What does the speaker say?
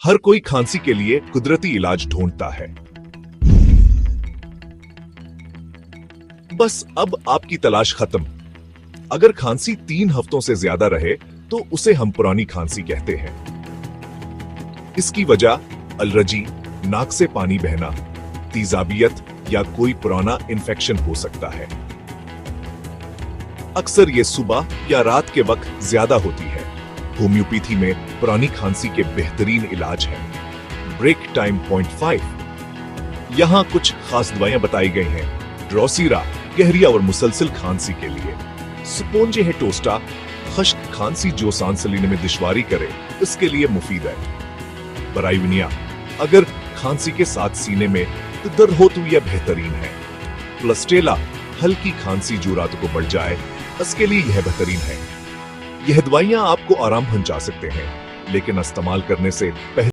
हर कोई खांसी के लिए कुदरती इलाज ढूंढता है। बस अब आपकी तलाश खत्म। अगर खांसी 3 हफ्तों से ज्यादा रहे तो उसे हम पुरानी खांसी कहते हैं। इसकी वजह एलर्जी, नाक से पानी बहना, तेजाबियत या कोई पुराना इन्फेक्शन हो सकता है। अक्सर ये सुबह या रात के वक्त ज्यादा होती है। होम्योपैथी में पुरानी खांसी के बेहतरीन इलाज हैं। Break time point 5। यहां कुछ खास दवाइयां बताई गई हैं। ड्रोसीरा गहरिया और मुसलसल खांसी के लिए। स्पोंजे है टोस्टा खश्क खांसी जो सांस लेने में दुश्वारी करे इसके लिए मुफीद है। बराइविनिया अगर खांसी के साथ सीने में दर्द हो तो यह बेहतरीन है। प्लस्टेला हल्की खांसी जो रात को बढ़ जाए इसके लिए यह बेहतरीन है। यह दवाइयां आपको आराम पहुंचा सकते हैं लेकिन इस्तेमाल करने से पहले